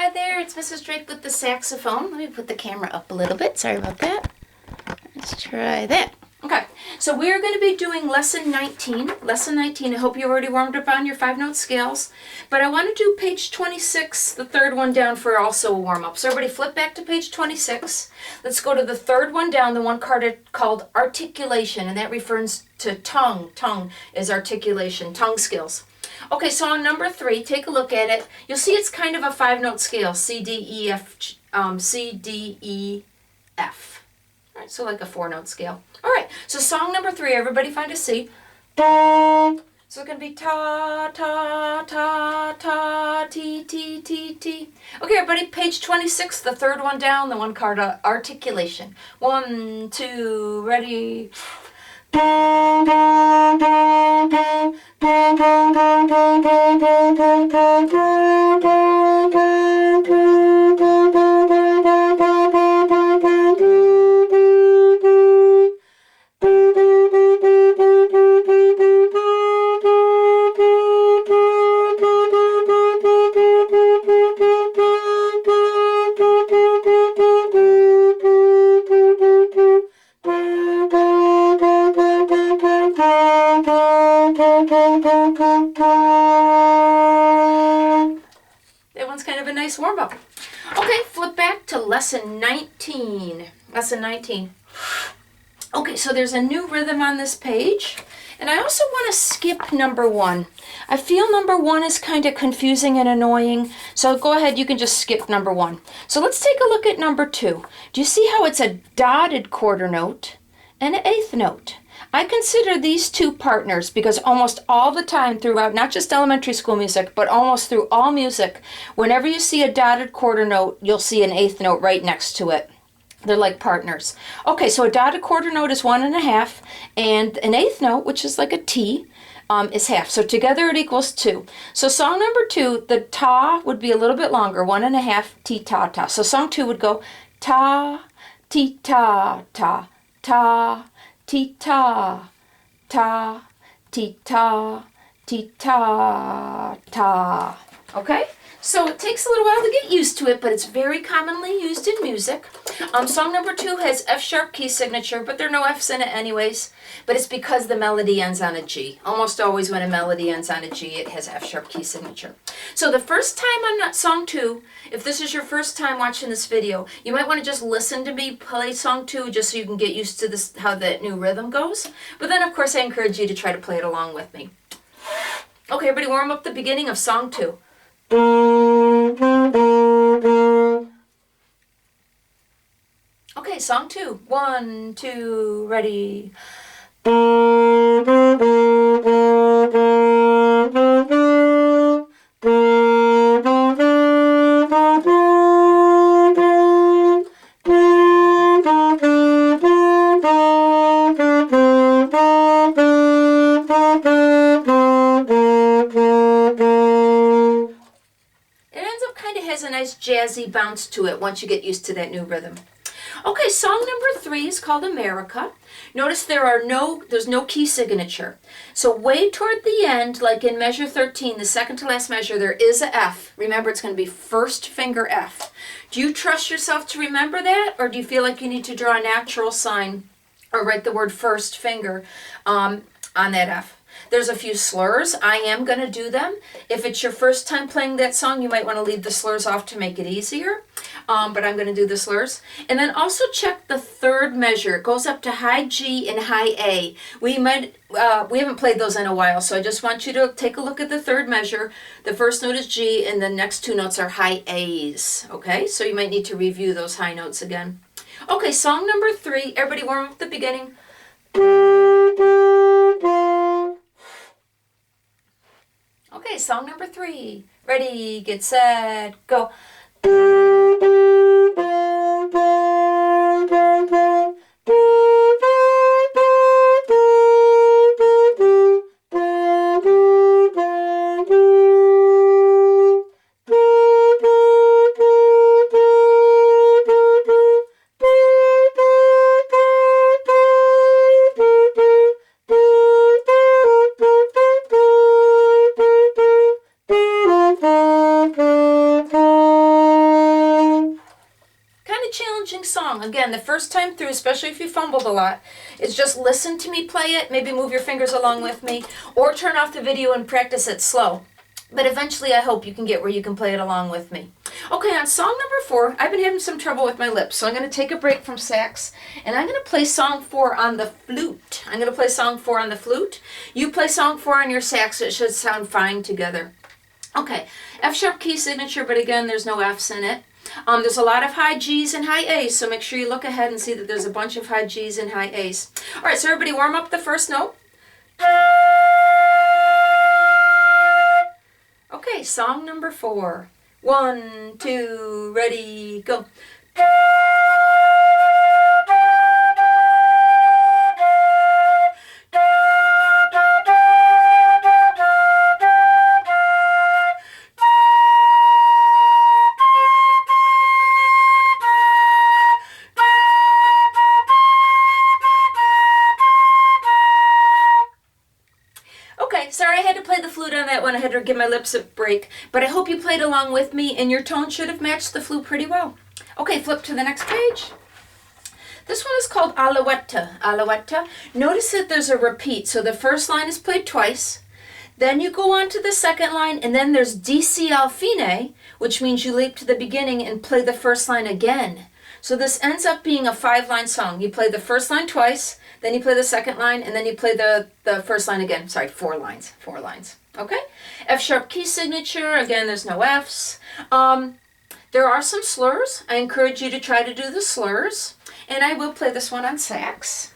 Hi there, it's Mrs. Drake with the saxophone. Let me put the camera up a little bit. Sorry about that. Let's try that. Okay, so we're going to be doing lesson 19. Lesson 19, I hope you already warmed up on your 5-note scales. But I want to do page 26, the third one down, for also a warm-up. So everybody flip back to page 26. Let's go to the third one down, the one called Articulation, and that refers to tongue. Tongue is articulation, tongue skills. Okay, so on number 3, take a look at it. You'll see it's kind of a 5-note scale, C, D, E, F, C, D, E, F. All right, so like a 4-note scale. All right, so song number 3, everybody find a C. So it's going to be ta, ta, ta, ta, ti, ti, ti, ti. Okay, everybody, page 26, the third one down, the one called Articulation. 1, 2, ready. That one's kind of a nice warm-up. Okay, flip back to lesson 19. Lesson 19. Okay, so there's a new rhythm on this page. And I also want to skip number 1. I feel number 1 is kind of confusing and annoying. So go ahead, you can just skip number 1. So let's take a look at number 2. Do you see how it's a dotted quarter note and an eighth note? I consider these two partners because almost all the time throughout, not just elementary school music, but almost through all music, whenever you see a dotted quarter note, you'll see an eighth note right next to it. They're like partners. Okay, so a dotted quarter note is 1.5, and an eighth note, which is like a T, is half. So together it equals 2. So song number 2, the ta would be a little bit longer, 1.5, ti ta ta. So song 2 would go ta, ti ta ta, ta, ti ta, ta, ti ta, ti ta, ta. Okay? So it takes a little while to get used to it, but it's very commonly used in music. Song number 2 has F-sharp key signature, but there are no Fs in it anyways. But it's because the melody ends on a G. Almost always when a melody ends on a G, it has F-sharp key signature. So the first time on song 2, if this is your first time watching this video, you might want to just listen to me play song 2 just so you can get used to this, how that new rhythm goes. But then, of course, I encourage you to try to play it along with me. Okay, everybody warm up the beginning of song 2. Okay, song 2. 1, 2, ready. Has a nice jazzy bounce to it once you get used to that new rhythm. Okay, song number 3 is called America. Notice there's no key signature. So way toward the end, like in measure 13, the second to last measure, there is a F. Remember, it's going to be first finger F. Do you trust yourself to remember that, or do you feel like you need to draw a natural sign or write the word first finger on that F? There's a few slurs. I am going to do them. If it's your first time playing that song, you might want to leave the slurs off to make it easier. But I'm going to do the slurs. And then also check the third measure. It goes up to high G and high A. We haven't played those in a while, so I just want you to take a look at the third measure. The first note is G, and the next 2 notes are high A's. Okay, so you might need to review those high notes again. Okay, song number 3. Everybody warm up at the beginning. Okay, song number 3. Ready, get set, go. challenging song. Again, the first time through, especially if you fumbled a lot, is just listen to me play it, maybe move your fingers along with me, or turn off the video and practice it slow. But eventually I hope you can get where you can play it along with me. Okay, on song number 4, I've been having some trouble with my lips, so I'm going to take a break from sax, and I'm going to play song 4 on the flute. I'm going to play song 4 on the flute. You play song 4 on your sax, it should sound fine together. Okay, F sharp key signature, but again, there's no Fs in it. There's a lot of high G's and high A's, so make sure you look ahead and see that there's a bunch of high G's and high A's. All right, so everybody warm up the first note. Okay, song number 4. 1, 2, ready, go. Sorry, I had to play the flute on that one. I had to give my lips a break. But I hope you played along with me, and your tone should have matched the flute pretty well. Okay, flip to the next page. This one is called Alouette Alouette. Notice that there's a repeat. So the first line is played twice. Then you go on to the second line, and then there's DC al fine, which means you leap to the beginning and play the first line again. So this ends up being a 5-line song. You play the first line twice, then you play the second line, and then you play the first line again. Sorry, 4 lines. 4 lines. Okay? F sharp key signature. Again, there's no Fs. There are some slurs. I encourage you to try to do the slurs. And I will play this one on sax.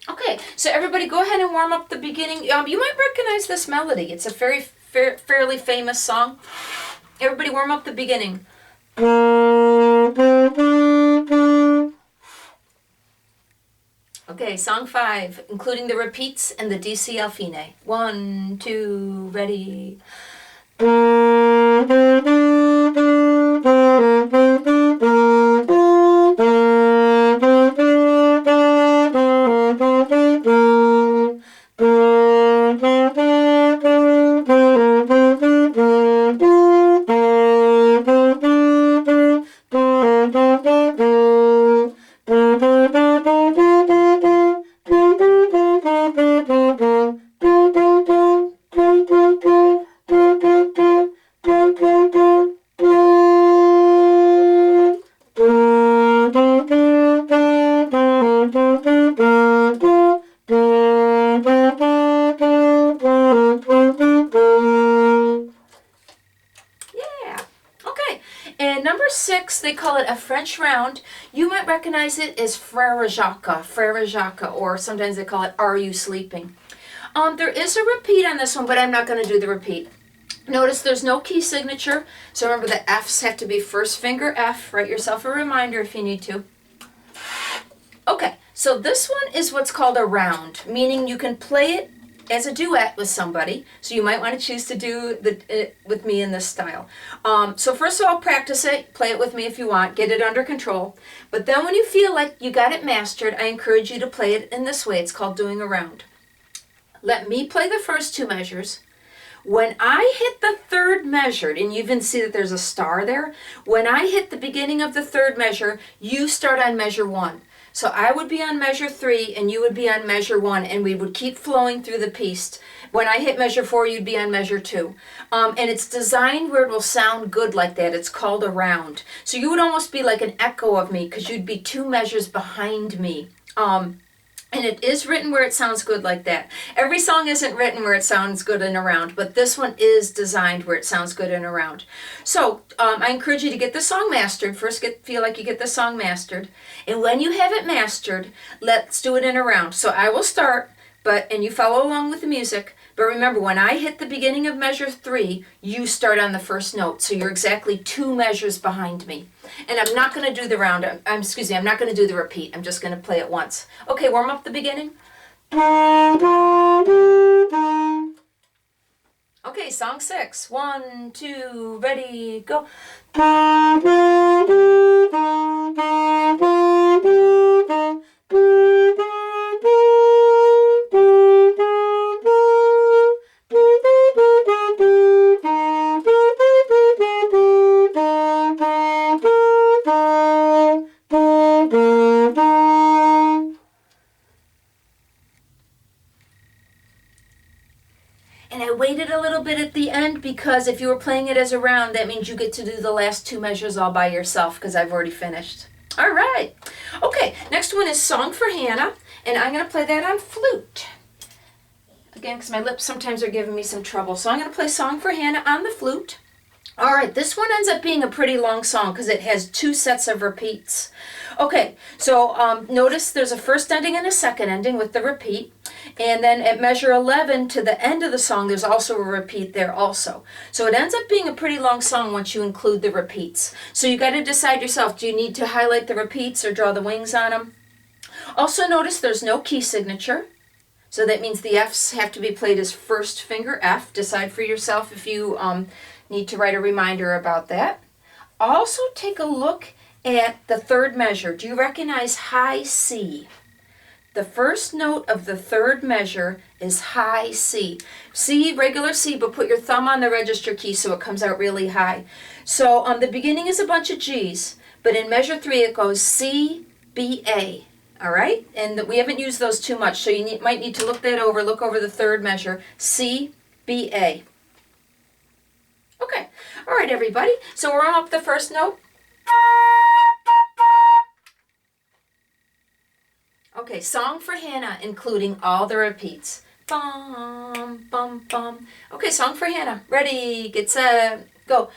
Okay, so everybody go ahead and warm up the beginning. You might recognize this melody. It's a fairly famous song. Everybody warm up the beginning. Okay, song 5, including the repeats and the DC al fine. 1, 2, ready. Number 6, they call it a French round. You might recognize it as Frère Jacques, or sometimes they call it Are You Sleeping? There is a repeat on this one, but I'm not going to do the repeat. Notice there's no key signature, so remember the Fs have to be first finger F. Write yourself a reminder if you need to. Okay, so this one is what's called a round, meaning you can play it as a duet with somebody, so you might want to choose to do it with me in this style. So first of all, practice it, play it with me if you want, get it under control. But then when you feel like you got it mastered, I encourage you to play it in this way. It's called doing a round. Let me play the first 2 measures. When I hit the 3rd measure, and you even see that there's a star there, when I hit the beginning of the 3rd measure, you start on measure 1. So I would be on measure 3 and you would be on measure 1, and we would keep flowing through the piece. When I hit measure 4, you'd be on measure 2. And it's designed where it will sound good like that. It's called a round. So you would almost be like an echo of me because you'd be 2 measures behind me. And it is written where it sounds good like that. Every song isn't written where it sounds good in a round, but this one is designed where it sounds good in a round. So I encourage you to get the song mastered. First, feel like you get the song mastered. And when you have it mastered, let's do it in a round. So I will start, and you follow along with the music. But remember, when I hit the beginning of measure 3, you start on the first note. So you're exactly 2 measures behind me. And I'm not going to do the round. I'm not going to do the repeat. I'm just going to play it once. Okay, warm up the beginning. Okay, song 6. 1, 2, ready, go. bit at the end because if you were playing it as a round, that means you get to do the last 2 measures all by yourself because I've already finished. All right. Okay, next one is Song for Hannah, and I'm going to play that on flute. Again, because my lips sometimes are giving me some trouble. So I'm going to play Song for Hannah on the flute. All right, this one ends up being a pretty long song because it has 2 sets of repeats. Okay, so notice there's a first ending and a second ending with the repeat. And then at measure 11 to the end of the song, there's also a repeat there also. So it ends up being a pretty long song once you include the repeats. So you got to decide yourself, do you need to highlight the repeats or draw the wings on them? Also notice there's no key signature. So that means the Fs have to be played as first finger F. Decide for yourself if you need to write a reminder about that. Also take a look at the third measure. Do you recognize high C? The first note of the third measure is high C. C, regular C, but put your thumb on the register key so it comes out really high. So the beginning is a bunch of G's, but in measure 3 it goes C, B, A. All right? And we haven't used those too much, so you might need to look that over. Look over the third measure, C, B, A. Okay. All right, everybody. So we're on up the first note. Okay, Song for Hannah, including all the repeats. Bum, bum, bum. Okay, Song for Hannah. Ready, get set, go.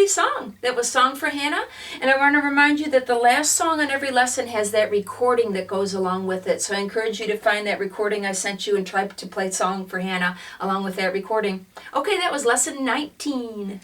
Song. That was Song for Hannah, and I want to remind you that the last song on every lesson has that recording that goes along with it. So I encourage you to find that recording I sent you and try to play Song for Hannah along with that recording. Okay, that was lesson 19.